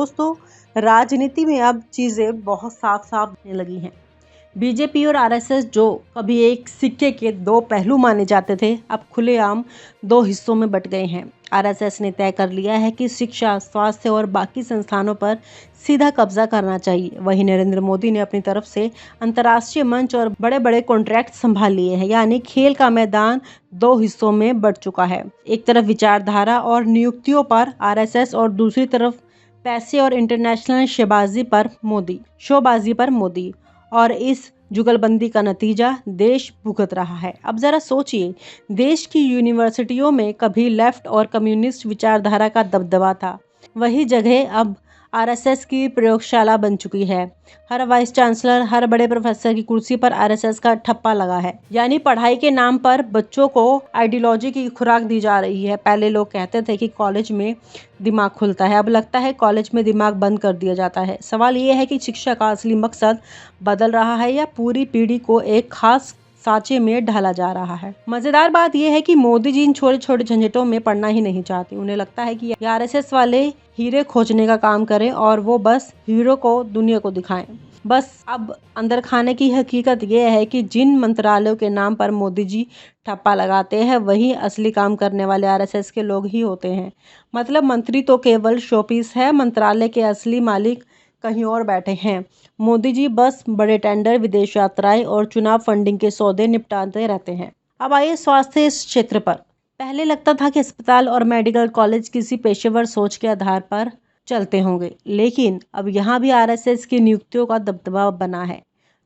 दोस्तों, राजनीति में अब चीज़ें बहुत साफ-साफ दिखने लगी हैं। बीजेपी और आरएसएस जो कभी एक सिक्के के दो पहलू माने जाते थे, अब खुलेआम दो हिस्सों में बंट गए हैं। आरएसएस ने तय कर लिया है कि शिक्षा, स्वास्थ्य और बाकी संस्थानों पर सीधा कब्जा करना चाहिए। वहीं नरेंद्र मोदी ने अपनी तरफ से अंतर्राष्ट्रीय मंच और बड़े-बड़े कॉन्ट्रैक्ट संभाल लिए हैं, यानी खेल का मैदान दो हिस्सों में बंट चुका है। एक तरफ विचारधारा और नियुक्तियों पर आरएसएस और दूसरी तरफ पैसे और इंटरनेशनल शोबाजी पर मोदी। और इस जुगलबंदी का नतीजा देश भुगत रहा है। अब जरा सोचिए, देश की यूनिवर्सिटियों में कभी लेफ्ट और कम्युनिस्ट विचारधारा का दबदबा था, वही जगह अब आरएसएस की प्रयोगशाला बन चुकी है। हर वाइस चांसलर, हर बड़े प्रोफेसर की कुर्सी पर आरएसएस का ठप्पा लगा है। यानी पढ़ाई के नाम पर बच्चों को आइडियोलॉजी की खुराक दी जा रही है। पहले लोग कहते थे कि कॉलेज में दिमाग खुलता है, अब लगता है कॉलेज में दिमाग बंद कर दिया जाता है। सवाल ये है कि शिक्षा का असली मकसद बदल रहा है या पूरी पीढ़ी को एक खास सांचे में ढाला जा रहा है। मजेदार बात यह है कि मोदी जी इन छोटे छोटे झंझटों में पड़ना ही नहीं चाहते। उन्हें लगता है कि आरएसएस वाले हीरे खोजने का काम करें और वो बस हीरो को दुनिया को दिखाएं। बस अब अंदर खाने की हकीकत यह है कि जिन मंत्रालयों के नाम पर मोदी जी ठप्पा लगाते हैं, वही असली काम करने वाले आरएसएस के लोग ही होते हैं। मतलब मंत्री तो केवल शोपीस है, मंत्रालय के असली मालिक कहीं और बैठे हैं। मोदी जी बस बड़े टेंडर, विदेश यात्राएं और चुनाव फंडिंग के सौदे निपटाते रहते हैं। अब आइए स्वास्थ्य इस क्षेत्र पर। पहले लगता था कि अस्पताल और मेडिकल कॉलेज किसी पेशेवर सोच के आधार पर चलते होंगे, लेकिन अब यहाँ भी आरएसएस की नियुक्तियों का दबदबा बना है।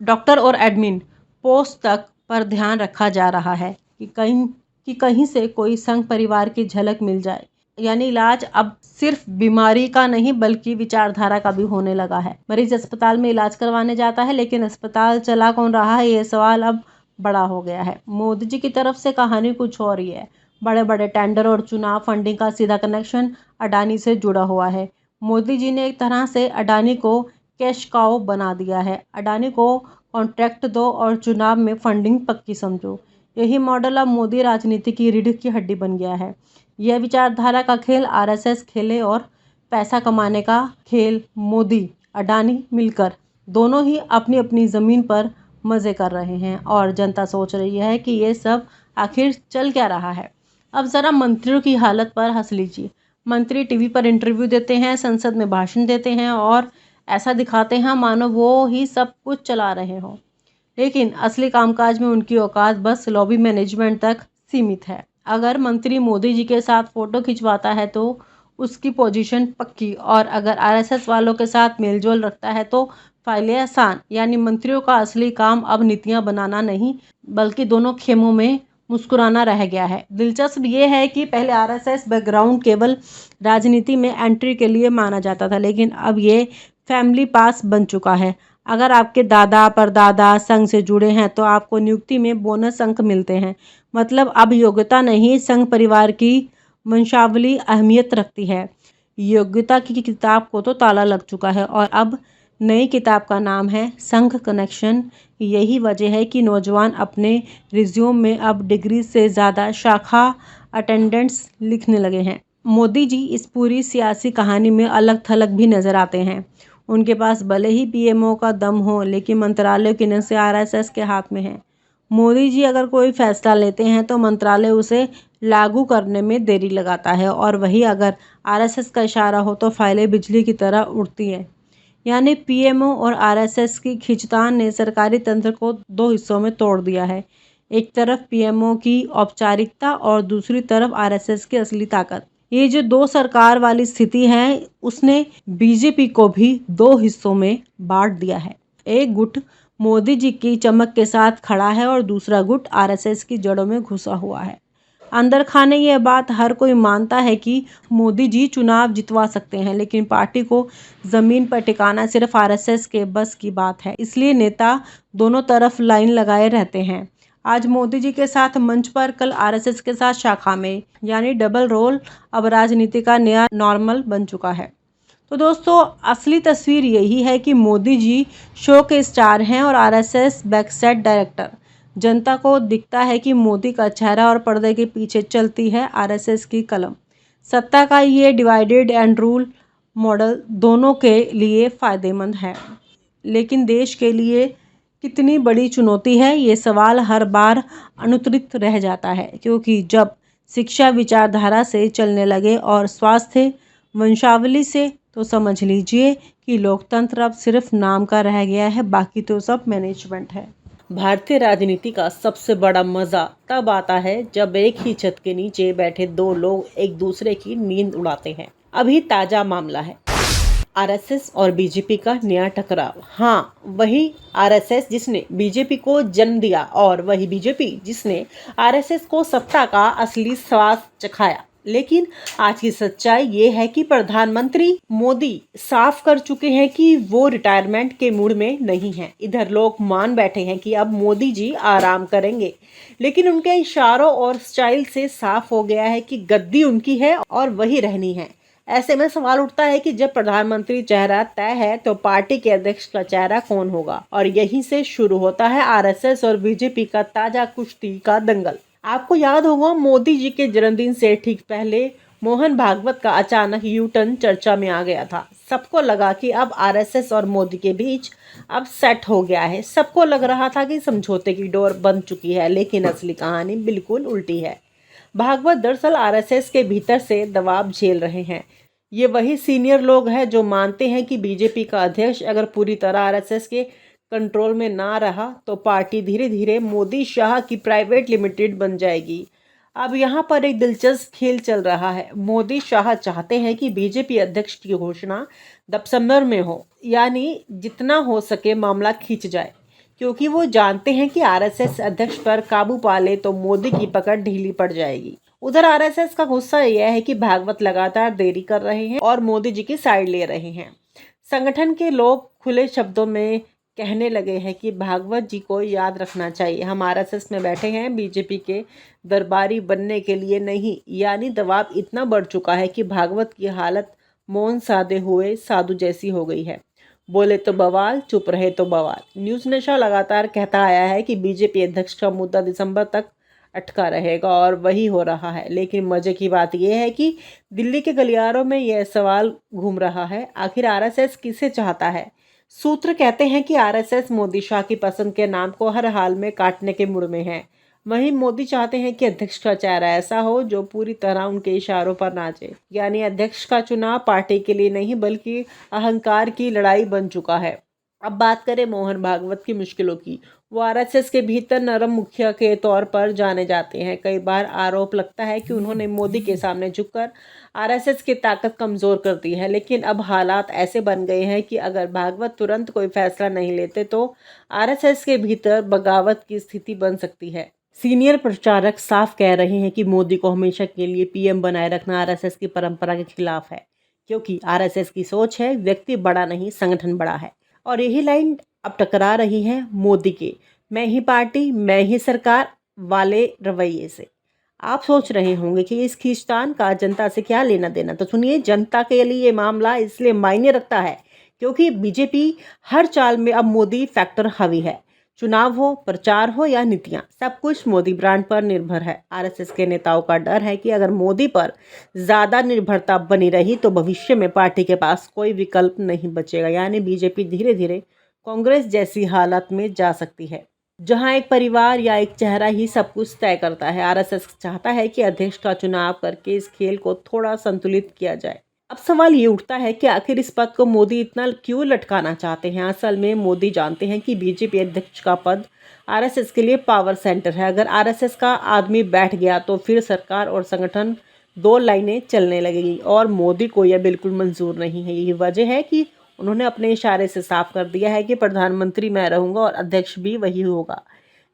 डॉक्टर और एडमिन पोस्ट तक पर ध्यान रखा जा रहा है कि कहीं से कोई संघ परिवार की झलक मिल जाए। यानी इलाज अब सिर्फ बीमारी का नहीं बल्कि विचारधारा का भी होने लगा है। मरीज अस्पताल में इलाज करवाने जाता है, लेकिन अस्पताल चला कौन रहा है, ये सवाल अब बड़ा हो गया है। मोदी जी की तरफ से कहानी कुछ और ही है। बड़े बड़े टेंडर और चुनाव फंडिंग का सीधा कनेक्शन अडानी से जुड़ा हुआ है। मोदी जी ने एक तरह से अडानी को कैश काउ बना दिया है। अडानी को कॉन्ट्रैक्ट दो और चुनाव में फंडिंग पक्की समझो। यही मॉडल अब मोदी राजनीति की रीढ़ की हड्डी बन गया है। यह विचारधारा का खेल आरएसएस खेले और पैसा कमाने का खेल मोदी अडानी मिलकर दोनों ही अपनी अपनी ज़मीन पर मज़े कर रहे हैं। और जनता सोच रही है कि ये सब आखिर चल क्या रहा है। अब ज़रा मंत्रियों की हालत पर हंस लीजिए। मंत्री टीवी पर इंटरव्यू देते हैं, संसद में भाषण देते हैं और ऐसा दिखाते हैं मानो वो ही सब कुछ चला रहे हों, लेकिन असली कामकाज में उनकी औकात बस लॉबी मैनेजमेंट तक सीमित है। अगर मंत्री मोदी जी के साथ फोटो खिंचवाता है तो उसकी पोजीशन पक्की, और अगर आरएसएस वालों के साथ मेलजोल रखता है तो फाइलें आसान। यानी मंत्रियों का असली काम अब नीतियां बनाना नहीं, बल्कि दोनों खेमों में मुस्कुराना रह गया है। दिलचस्प ये है कि पहले आरएसएस बैकग्राउंड केवल राजनीति में एंट्री के लिए माना जाता था, लेकिन अब ये फैमिली पास बन चुका है। अगर आपके दादा परदादा संघ से जुड़े हैं तो आपको नियुक्ति में बोनस अंक मिलते हैं। मतलब अब योग्यता नहीं, संघ परिवार की वंशावली अहमियत रखती है। योग्यता की किताब को तो ताला लग चुका है और अब नई किताब का नाम है संघ कनेक्शन। यही वजह है कि नौजवान अपने रिज्यूम में अब डिग्री से ज़्यादा शाखा अटेंडेंट्स लिखने लगे हैं। मोदी जी इस पूरी सियासी कहानी में अलग थलग भी नजर आते हैं। उनके पास भले ही पीएमओ का दम हो, लेकिन मंत्रालय की नसें आरएसएस के हाथ में है। मोदी जी अगर कोई फैसला लेते हैं तो मंत्रालय उसे लागू करने में देरी लगाता है, और वही अगर आरएसएस का इशारा हो तो फाइलें बिजली की तरह उड़ती हैं। यानी पीएमओ और आरएसएस की खींचतान ने सरकारी तंत्र को दो हिस्सों में तोड़ दिया है। एक तरफ पीएमओ की औपचारिकता और दूसरी तरफ आरएसएस की असली ताकत। ये जो दो सरकार वाली स्थिति है, उसने बीजेपी को भी दो हिस्सों में बांट दिया है। एक गुट मोदी जी की चमक के साथ खड़ा है और दूसरा गुट आरएसएस की जड़ों में घुसा हुआ है। अंदर खाने ये बात हर कोई मानता है कि मोदी जी चुनाव जितवा सकते हैं, लेकिन पार्टी को जमीन पर टिकाना सिर्फ आरएसएस के बस की बात है। इसलिए नेता दोनों तरफ लाइन लगाए रहते हैं। आज मोदी जी के साथ मंच पर, कल आरएसएस के साथ शाखा में। यानी डबल रोल अब राजनीति का नया नॉर्मल बन चुका है। तो दोस्तों, असली तस्वीर यही है कि मोदी जी शो के स्टार हैं और आरएसएस बैकसेट डायरेक्टर। जनता को दिखता है कि मोदी का चेहरा और पर्दे के पीछे चलती है आरएसएस की कलम। सत्ता का ये डिवाइडेड एंड रूल मॉडल दोनों के लिए फ़ायदेमंद है, लेकिन देश के लिए कितनी बड़ी चुनौती है, ये सवाल हर बार अनुत्तरित रह जाता है, क्योंकि जब शिक्षा विचारधारा से चलने लगे और स्वास्थ्य वंशावली से, तो समझ लीजिए कि लोकतंत्र अब सिर्फ नाम का रह गया है, बाकी तो सब मैनेजमेंट है। भारतीय राजनीति का सबसे बड़ा मजा तब आता है जब एक ही छत के नीचे बैठे दो लोग एक दूसरे की नींद उड़ाते हैं। अभी ताजा मामला है आरएसएस और बीजेपी का नया टकराव। हाँ, वही आरएसएस जिसने बीजेपी को जन्म दिया और वही बीजेपी जिसने आरएसएस को सत्ता का असली स्वाद चखाया। लेकिन आज की सच्चाई ये है कि प्रधानमंत्री मोदी साफ कर चुके हैं कि वो रिटायरमेंट के मूड में नहीं हैं। इधर लोग मान बैठे हैं कि अब मोदी जी आराम करेंगे, लेकिन उनके इशारों और स्टाइल से साफ हो गया है कि गद्दी उनकी है और वही रहनी है। ऐसे में सवाल उठता है कि जब प्रधानमंत्री चेहरा तय है तो पार्टी के अध्यक्ष का चेहरा कौन होगा। और यहीं से शुरू होता है आरएसएस और बीजेपी का ताजा कुश्ती का दंगल। आपको याद होगा, मोदी जी के जन्मदिन से ठीक पहले मोहन भागवत का अचानक यू टर्न चर्चा में आ गया था। सबको लगा कि अब आरएसएस और मोदी के बीच अब सेट हो गया है। सबको लग रहा था कि समझौते की डोर बंद चुकी है, लेकिन असली कहानी बिल्कुल उल्टी है। भागवत दरअसल आरएसएस के भीतर से दबाव झेल रहे हैं। ये वही सीनियर लोग हैं जो मानते हैं कि बीजेपी का अध्यक्ष अगर पूरी तरह आरएसएस के कंट्रोल में ना रहा तो पार्टी धीरे धीरे मोदी शाह की प्राइवेट लिमिटेड बन जाएगी। अब यहाँ पर एक दिलचस्प खेल चल रहा है। मोदी शाह चाहते हैं कि बीजेपी अध्यक्ष की घोषणा दिसंबर में हो, यानी जितना हो सके मामला खींच जाए, क्योंकि वो जानते हैं कि आरएसएस अध्यक्ष पर काबू पा ले तो मोदी की पकड़ ढीली पड़ जाएगी। उधर आरएसएस का गुस्सा यह है कि भागवत लगातार देरी कर रहे हैं और मोदी जी की साइड ले रहे हैं। संगठन के लोग खुले शब्दों में कहने लगे हैं कि भागवत जी को याद रखना चाहिए, हम आरएसएस में बैठे हैं बीजेपी के दरबारी बनने के लिए नहीं। यानी दबाव इतना बढ़ चुका है कि भागवत की हालत मौन साधे हुए साधु जैसी हो गई है। बोले तो बवाल, चुप रहे तो बवाल। न्यूज़ नेशन लगातार कहता आया है कि बीजेपी अध्यक्ष का मुद्दा दिसंबर तक अटका रहेगा और वही हो रहा है। लेकिन मजे की बात यह है कि दिल्ली के गलियारों में यह सवाल घूम रहा है, आखिर आरएसएस किसे चाहता है। सूत्र कहते हैं कि आरएसएस मोदी शाह की पसंद के नाम को हर हाल में काटने के मूड में है। वहीं मोदी चाहते हैं कि अध्यक्ष का चेहरा ऐसा हो जो पूरी तरह उनके इशारों पर नाचे। यानी अध्यक्ष का चुनाव पार्टी के लिए नहीं बल्कि अहंकार की लड़ाई बन चुका है। अब बात करें मोहन भागवत की मुश्किलों की। वो आरएसएस के भीतर नरम मुखिया के तौर पर जाने जाते हैं। कई बार आरोप लगता है कि उन्होंने मोदी के सामने झुककर आरएसएस की ताकत कमजोर कर दी है। लेकिन अब हालात ऐसे बन गए हैं कि अगर भागवत तुरंत कोई फैसला नहीं लेते तो आरएसएस के भीतर बगावत की स्थिति बन सकती है। सीनियर प्रचारक साफ कह रहे हैं कि मोदी को हमेशा के लिए पीएम बनाए रखना आरएसएस की परंपरा के खिलाफ है, क्योंकि आरएसएस की सोच है व्यक्ति बड़ा नहीं संगठन बड़ा है। और यही लाइन अब टकरा रही है मोदी के मैं ही पार्टी मैं ही सरकार वाले रवैये से। आप सोच रहे होंगे कि इस खींचतान का जनता से क्या लेना देना, तो सुनिए, जनता के लिए ये मामला इसलिए मायने रखता है क्योंकि बीजेपी हर चाल में अब मोदी फैक्टर हावी है। चुनाव हो, प्रचार हो या नीतियां, सब कुछ मोदी ब्रांड पर निर्भर है। आरएसएस के नेताओं का डर है कि अगर मोदी पर ज्यादा निर्भरता बनी रही तो भविष्य में पार्टी के पास कोई विकल्प नहीं बचेगा। यानी बीजेपी धीरे धीरे कांग्रेस जैसी हालत में जा सकती है, जहां एक परिवार या एक चेहरा ही सब कुछ तय करता है। आरएसएस चाहता है कि अध्यक्ष का चुनाव करके इस खेल को थोड़ा संतुलित किया जाए। अब सवाल ये उठता है कि आखिर इस पद को मोदी इतना क्यों लटकाना चाहते हैं। असल में मोदी जानते हैं कि बीजेपी अध्यक्ष का पद आरएसएस के लिए पावर सेंटर है। अगर आरएसएस का आदमी बैठ गया तो फिर सरकार और संगठन दो लाइनें चलने लगेगी और मोदी को यह बिल्कुल मंजूर नहीं है। यही वजह है कि उन्होंने अपने इशारे से साफ कर दिया है कि प्रधानमंत्री मैं रहूंगा और अध्यक्ष भी वही होगा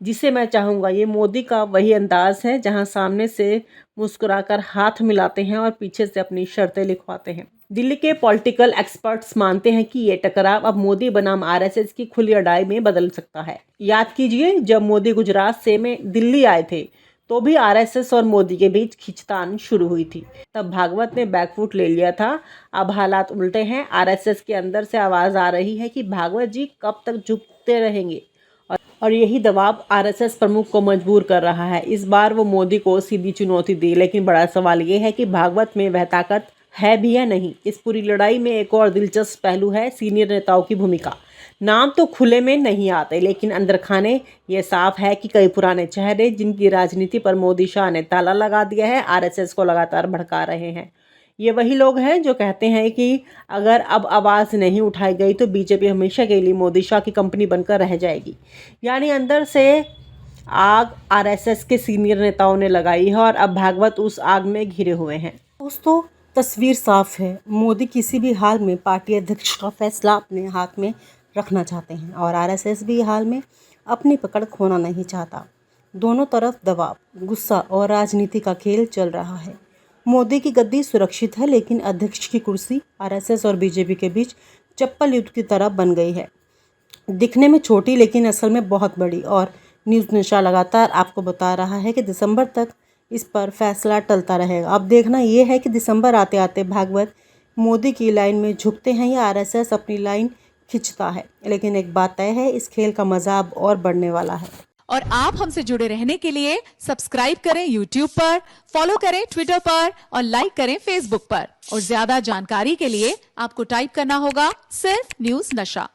जिसे मैं चाहूँगा। ये मोदी का वही अंदाज है जहां सामने से मुस्कुराकर हाथ मिलाते हैं और पीछे से अपनी शर्तें लिखवाते हैं। दिल्ली के पॉलिटिकल एक्सपर्ट्स मानते हैं कि ये टकराव अब मोदी बनाम आरएसएस की खुली लड़ाई में बदल सकता है। याद कीजिए, जब मोदी गुजरात से में दिल्ली आए थे तो भी आरएसएस और मोदी के बीच खींचतान शुरू हुई थी। तब भागवत ने बैकफुट ले लिया था। अब हालात उल्टे हैं। आरएसएस के अंदर से आवाज़ आ रही है कि भागवत जी कब तक झुकते रहेंगे, और यही दबाव आरएसएस प्रमुख को मजबूर कर रहा है। इस बार वो मोदी को सीधी चुनौती दी, लेकिन बड़ा सवाल ये है कि भागवत में वह ताकत है भी या नहीं। इस पूरी लड़ाई में एक और दिलचस्प पहलू है सीनियर नेताओं की भूमिका। नाम तो खुले में नहीं आते, लेकिन अंदर खाने ये साफ है कि कई पुराने चेहरे जिनकी राजनीति पर मोदी शाह ने ताला लगा दिया है, आरएसएस को लगातार भड़का रहे हैं। ये वही लोग हैं जो कहते हैं कि अगर अब आवाज़ नहीं उठाई गई तो बीजेपी हमेशा के लिए मोदी शाह की कंपनी बनकर रह जाएगी। यानी अंदर से आग आरएसएस के सीनियर नेताओं ने लगाई है और अब भागवत उस आग में घिरे हुए हैं। दोस्तों, तस्वीर साफ है, मोदी किसी भी हाल में पार्टी अध्यक्ष का फैसला अपने हाथ में रखना चाहते हैं और आरएसएस भी हाल में अपनी पकड़ खोना नहीं चाहता। दोनों तरफ दबाव, गुस्सा और राजनीति का खेल चल रहा है। मोदी की गद्दी सुरक्षित है, लेकिन अध्यक्ष की कुर्सी आरएसएस और बीजेपी के बीच चप्पल युद्ध की तरह बन गई है। दिखने में छोटी लेकिन असल में बहुत बड़ी, और न्यूज़ नशा लगातार आपको बता रहा है कि दिसंबर तक इस पर फैसला टलता रहेगा। अब देखना यह है कि दिसंबर आते आते भागवत मोदी की लाइन में झुकते हैं या आरएसएस अपनी लाइन खिंचता है। लेकिन एक बात तय है, इस खेल का मजा अब और बढ़ने वाला है। और आप हमसे जुड़े रहने के लिए सब्सक्राइब करें YouTube पर, फॉलो करें Twitter पर और लाइक करें Facebook पर। और ज्यादा जानकारी के लिए आपको टाइप करना होगा सिर्फ न्यूज़ नशा।